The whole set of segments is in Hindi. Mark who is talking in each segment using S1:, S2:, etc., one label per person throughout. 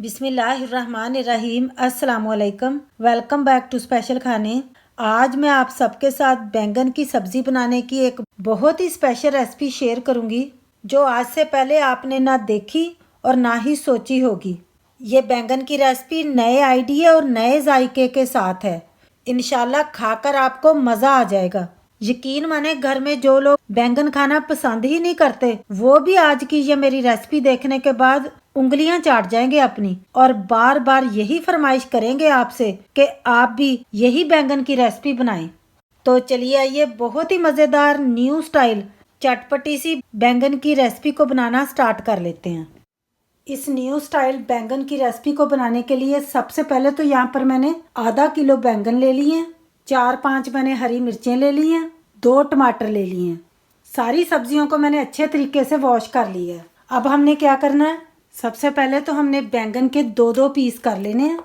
S1: बिस्मिल्लाहिर्रहमानिर्रहीम। अस्सलामुअलैकुम। वेलकम बैक टू स्पेशल खाने। आज मैं आप सबके साथ बैंगन की सब्ज़ी बनाने की एक बहुत ही स्पेशल रेसिपी शेयर करूंगी जो आज से पहले आपने ना देखी और ना ही सोची होगी। ये बैंगन की रेसिपी नए आइडिया और नए जायके के साथ है। इंशाल्लाह खाकर आपको मज़ा आ जाएगा। यकीन माने घर में जो लोग बैंगन खाना पसंद ही नहीं करते वो भी आज की ये मेरी रेसिपी देखने के बाद उंगलियां चाट जाएंगे अपनी और बार बार यही फरमाइश करेंगे आपसे कि आप भी यही बैंगन की रेसिपी बनाएं। तो चलिए आइए बहुत ही मज़ेदार न्यू स्टाइल चटपटी सी बैंगन की रेसिपी को बनाना स्टार्ट कर लेते हैं। इस न्यू स्टाइल बैंगन की रेसिपी को बनाने के लिए सबसे पहले तो यहाँ पर मैंने आधा किलो बैंगन ले लिए हैं, 4-5 मैंने हरी मिर्चें ले ली हैं, 2 टमाटर ले लिए हैं। सारी सब्जियों को मैंने अच्छे तरीके से वॉश कर लिया है। अब हमने क्या करना है, सबसे पहले तो हमने बैंगन के 2-2 पीस कर लेने हैं।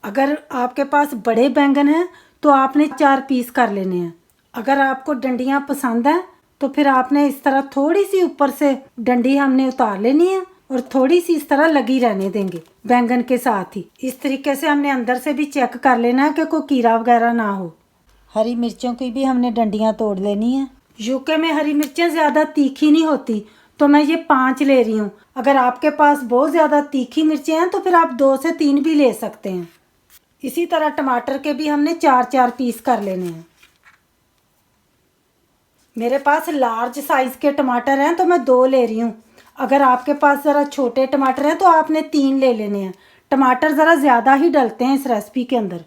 S1: अगर आपके पास बड़े बैंगन हैं तो आपने 4 पीस कर लेने हैं। अगर आपको डंडियाँ पसंद हैं तो फिर आपने इस तरह थोड़ी सी ऊपर से डंडी हमने उतार लेनी है और थोड़ी सी इस तरह लगी रहने देंगे बैंगन के साथ ही। इस तरीके से हमने अंदर से भी चेक कर लेना है कि कोई कीड़ा वगैरह ना हो। हरी मिर्चों की भी हमने डंडियाँ तोड़ लेनी है। यूके में हरी मिर्चें ज़्यादा तीखी नहीं होती तो मैं ये 5 ले रही हूँ। अगर आपके पास बहुत ज़्यादा तीखी मिर्चें हैं तो फिर आप 2 से 3 भी ले सकते हैं। इसी तरह टमाटर के भी हमने 4-4 पीस कर लेने हैं। मेरे पास लार्ज साइज़ के टमाटर हैं तो मैं 2 ले रही हूँ। अगर आपके पास ज़रा छोटे टमाटर हैं तो आपने 3 ले लेने हैं। टमाटर ज़रा ज़्यादा ही डलते हैं इस रेसिपी के अंदर।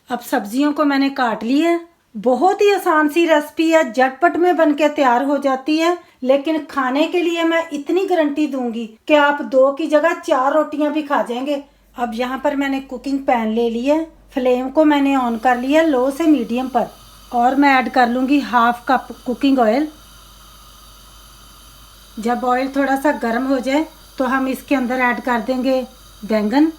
S1: अब सब्जियों को मैंने काट ली है। बहुत ही आसान सी रेसिपी है, झटपट में बन के तैयार हो जाती है, लेकिन खाने के लिए मैं इतनी गारंटी दूंगी कि आप 2 की जगह 4 रोटियां भी खा जाएंगे। अब यहाँ पर मैंने कुकिंग पैन ले लिया है। फ्लेम को मैंने ऑन कर लिया लो से मीडियम पर और मैं ऐड कर लूँगी 1/2 कप कुकिंग ऑयल। जब ऑयल थोड़ा सा गर्म हो जाए तो हम इसके अंदर ऐड कर देंगे बैंगन।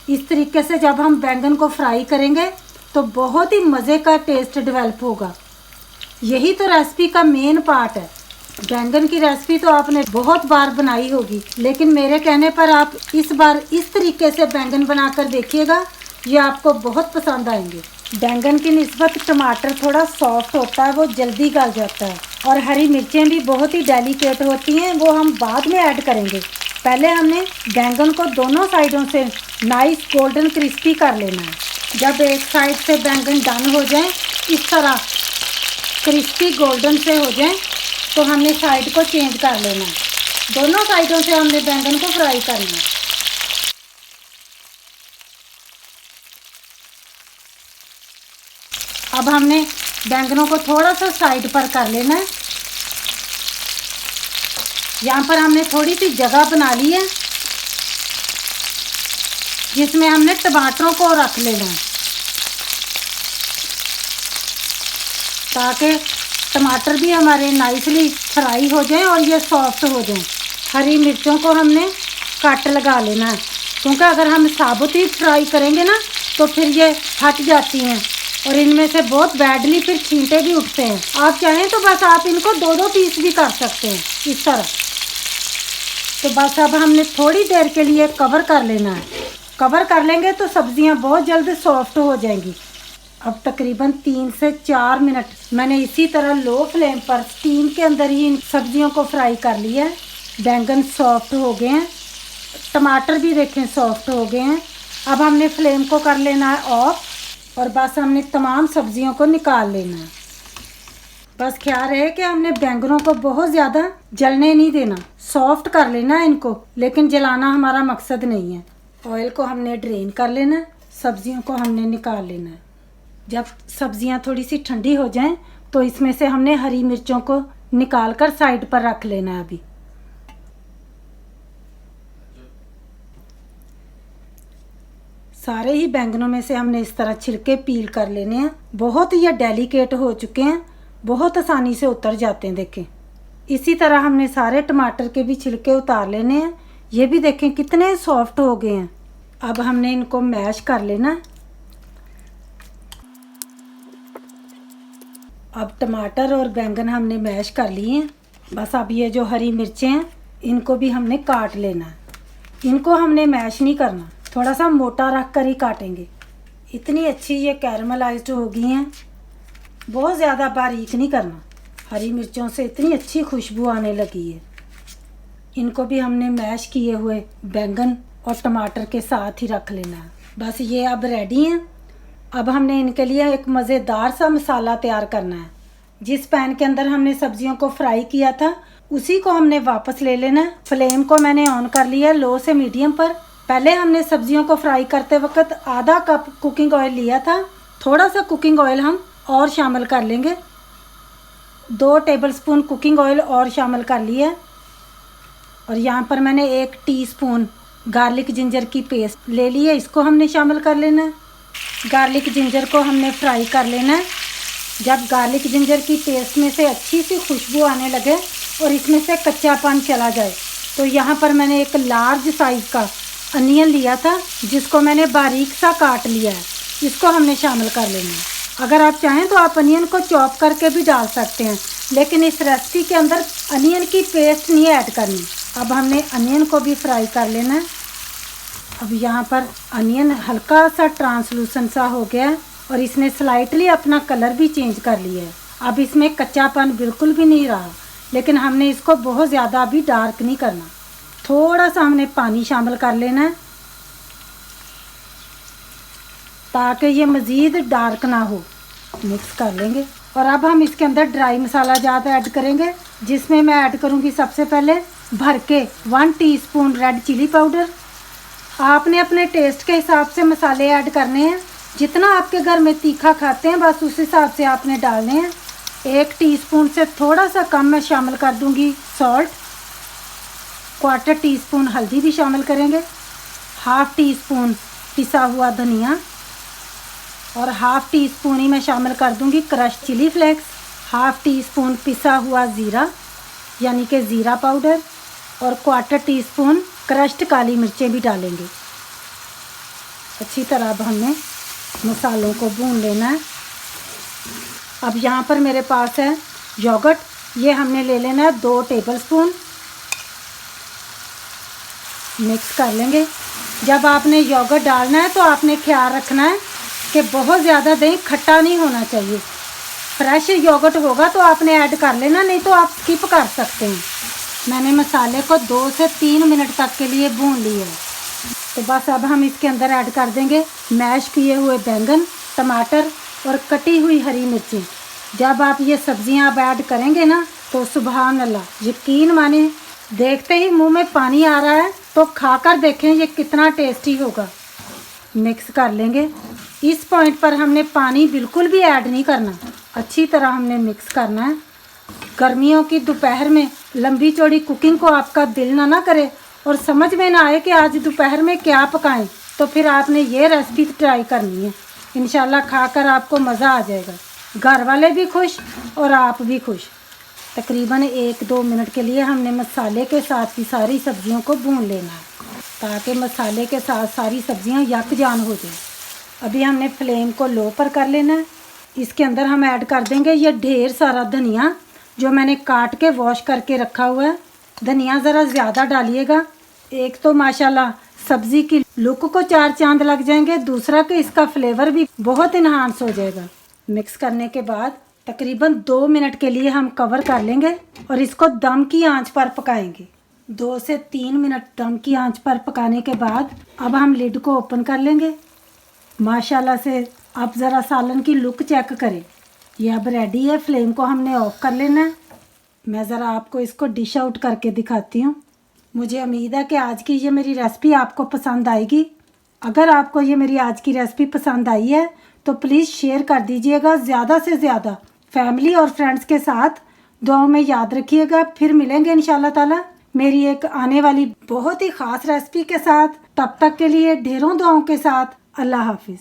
S1: इस तरीके से जब हम बैंगन को फ्राई करेंगे तो बहुत ही मज़े का टेस्ट डेवलप होगा। यही तो रेसिपी का मेन पार्ट है। बैंगन की रेसिपी तो आपने बहुत बार बनाई होगी, लेकिन मेरे कहने पर आप इस बार इस तरीके से बैंगन बनाकर देखिएगा, ये आपको बहुत पसंद आएंगे। बैंगन की निस्बत टमाटर थोड़ा सॉफ्ट होता है, वो जल्दी गल जाता है, और हरी मिर्चें भी बहुत ही डेलिकेट होती हैं, वो हम बाद में ऐड करेंगे। पहले हमने बैंगन को दोनों साइडों से नाइस गोल्डन क्रिस्पी कर लेना है। जब एक साइड से बैंगन डन हो जाए, इस तरह क्रिस्पी गोल्डन से हो जाए, तो हमने साइड को चेंज कर लेना है। दोनों साइडों से हमने बैंगन को फ्राई करना है। अब हमने बैंगनों को थोड़ा सा साइड पर कर लेना है। यहाँ पर हमने थोड़ी सी जगह बना ली है जिसमें हमने टमाटरों को रख लेना है ताकि टमाटर भी हमारे नाइसली फ्राई हो जाएं और ये सॉफ्ट हो जाएं। हरी मिर्चों को हमने कट लगा लेना है, क्योंकि अगर हम साबुत ही फ्राई करेंगे ना तो फिर ये फट जाती हैं और इनमें से बहुत बैडली फिर छींटे भी उठते हैं। आप चाहें तो बस आप इनको 2-2 पीस भी कर सकते हैं इस तरह। तो बस अब हमने थोड़ी देर के लिए कवर कर लेना है। कवर कर लेंगे तो सब्जियां बहुत जल्द सॉफ्ट हो जाएंगी। अब तकरीबन 3 से 4 मिनट मैंने इसी तरह लो फ्लेम पर स्टीम के अंदर ही इन सब्जियों को फ्राई कर लिया है। बैंगन सॉफ्ट हो गए हैं, टमाटर भी देखें सॉफ्ट हो गए हैं। अब हमने फ्लेम को कर लेना है ऑफ और बस हमने तमाम सब्जियों को निकाल लेना है। बस ख्याल रहे कि हमने बैंगनों को बहुत ज़्यादा जलने नहीं देना, सॉफ्ट कर लेना है इनको, लेकिन जलाना हमारा मकसद नहीं है। ऑयल को हमने ड्रेन कर लेना है, सब्जियों को हमने निकाल लेना है। जब सब्जियां थोड़ी सी ठंडी हो जाएं तो इसमें से हमने हरी मिर्चों को निकाल कर साइड पर रख लेना है। अभी सारे ही बैंगनों में से हमने इस तरह छिलके पील कर लेने हैं। बहुत ये डेलिकेट हो चुके हैं, बहुत आसानी से उतर जाते हैं। देखें इसी तरह हमने सारे टमाटर के भी छिलके उतार लेने हैं। ये भी देखें कितने सॉफ्ट हो गए हैं। अब हमने इनको मैश कर लेना। अब टमाटर और बैंगन हमने मैश कर लिए हैं। बस अब ये जो हरी मिर्चें हैं इनको भी हमने काट लेना है। इनको हमने मैश नहीं करना, थोड़ा सा मोटा रख कर ही काटेंगे। इतनी अच्छी ये कैरमलाइज्ड हो गई हैं, बहुत ज़्यादा बारीक नहीं करना। हरी मिर्चों से इतनी अच्छी खुशबू आने लगी है। इनको भी हमने मैश किए हुए बैंगन और टमाटर के साथ ही रख लेना है। बस ये अब रेडी हैं। अब हमने इनके लिए एक मज़ेदार सा मसाला तैयार करना है। जिस पैन के अंदर हमने सब्जियों को फ्राई किया था उसी को हमने वापस ले लेना है। फ्लेम को मैंने ऑन कर लिया है लो से मीडियम पर। पहले हमने सब्जियों को फ्राई करते वक्त आधा कप कुकिंग ऑयल लिया था। थोड़ा सा कुकिंग ऑयल हम और शामिल कर लेंगे। 2 टेबलस्पून कुकिंग ऑयल और शामिल कर लिया है। और यहाँ पर मैंने 1 टीस्पून गार्लिक जिंजर की पेस्ट ले ली है, इसको हमने शामिल कर लेना है। गार्लिक जिंजर को हमने फ्राई कर लेना है। जब गार्लिक जिंजर की पेस्ट में से अच्छी सी खुशबू आने लगे और इसमें से कच्चापन चला जाए तो यहाँ पर मैंने एक लार्ज साइज़ का अनियन लिया था जिसको मैंने बारीक सा काट लिया है, इसको हमने शामिल कर लेना है। अगर आप चाहें तो आप अनियन को चॉप करके भी डाल सकते हैं, लेकिन इस रेसिपी के अंदर अनियन की पेस्ट नहीं ऐड करनी। अब हमने अनियन को भी फ्राई कर लेना है। अब यहाँ पर अनियन हल्का सा ट्रांसलूसेंट सा हो गया है और इसने स्लाइटली अपना कलर भी चेंज कर लिया है। अब इसमें कच्चापन बिल्कुल भी नहीं रहा, लेकिन हमने इसको बहुत ज़्यादा भी डार्क नहीं करना। थोड़ा सा हमने पानी शामिल कर लेना है ताकि ये मज़ीद डार्क ना हो। मिक्स कर लेंगे और अब हम इसके अंदर ड्राई मसाला ज़्यादा ऐड करेंगे, जिसमें मैं ऐड करूँगी सबसे पहले भर के 1 टीस्पून रेड चिली पाउडर। आपने अपने टेस्ट के हिसाब से मसाले ऐड करने हैं, जितना आपके घर में तीखा खाते हैं बस उस हिसाब से आपने डालने हैं। 1 टीस्पून से थोड़ा सा कम मैं शामिल कर दूंगी सॉल्ट। 1/4 टीस्पून हल्दी भी शामिल करेंगे। 1/2 टीस्पून पिसा हुआ धनिया और 1/2 टीस्पून ही मैं शामिल कर दूंगी क्रश्ड चिली फ्लेक्स। 1/2 टीस्पून पिसा हुआ ज़ीरा यानी कि ज़ीरा पाउडर और 1/4 टीस्पून क्रश्ड काली मिर्चें भी डालेंगे। अच्छी तरह अब हमने मसालों को भून लेना है। अब यहाँ पर मेरे पास है योगर्ट, ये हमने ले लेना है 2 टेबलस्पून। मिक्स कर लेंगे। जब आपने योगर्ट डालना है तो आपने ख्याल रखना है कि बहुत ज़्यादा दही खट्टा नहीं होना चाहिए। फ्रेश योगर्ट होगा तो आपने ऐड कर लेना, नहीं तो आप स्किप कर सकते हैं। मैंने मसाले को 2 से 3 मिनट तक के लिए भून लिया है। तो बस अब हम इसके अंदर ऐड कर देंगे मैश किए हुए बैंगन, टमाटर और कटी हुई हरी मिर्ची। जब आप ये सब्जियां अब ऐड करेंगे ना तो सुभान अल्लाह, यकीन माने देखते ही मुंह में पानी आ रहा है, तो खाकर देखें ये कितना टेस्टी होगा। मिक्स कर लेंगे। इस पॉइंट पर हमने पानी बिल्कुल भी ऐड नहीं करना, अच्छी तरह हमने मिक्स करना है। गर्मियों की दोपहर में लंबी चौड़ी कुकिंग को आपका दिल ना करे और समझ में ना आए कि आज दोपहर में क्या पकाएं, तो फिर आपने ये रेसिपी ट्राई करनी है। इंशाल्लाह खाकर आपको मज़ा आ जाएगा, घर वाले भी खुश और आप भी खुश। तकरीबन 1-2 मिनट के लिए हमने मसाले के साथ ही सारी सब्जियों को भून लेना है ताकि मसाले के साथ सारी सब्जियां यकजान हो जाए। अभी हमने फ्लेम को लो पर कर लेना है। इसके अंदर हम ऐड कर देंगे ये ढेर सारा धनिया जो मैंने काट के वॉश करके रखा हुआ है। धनिया ज़रा ज़्यादा डालिएगा, एक तो माशाल्लाह सब्ज़ी की लुक को 4 चांद लग जाएंगे, दूसरा कि इसका फ्लेवर भी बहुत इन्हांस हो जाएगा। मिक्स करने के बाद तकरीबन 2 मिनट के लिए हम कवर कर लेंगे और इसको दम की आंच पर पकाएंगे। 2 से 3 मिनट दम की आंच पर पकाने के बाद अब हम लिड को ओपन कर लेंगे। माशाल्लाह से अब ज़रा सालन की लुक चेक करें, ये अब रेडी है। फ्लेम को हमने ऑफ कर लेना है। मैं ज़रा आपको इसको डिश आउट करके दिखाती हूँ। मुझे उम्मीद है कि आज की ये मेरी रेसिपी आपको पसंद आएगी। अगर आपको ये मेरी आज की रेसिपी पसंद आई है तो प्लीज़ शेयर कर दीजिएगा ज़्यादा से ज़्यादा फैमिली और फ्रेंड्स के साथ। दुआओं में याद रखिएगा। फिर मिलेंगे इंशाल्लाह ताला मेरी एक आने वाली बहुत ही ख़ास रेसिपी के साथ। तब तक के लिए ढेरों दुआओं के साथ अल्लाह हाफिज़।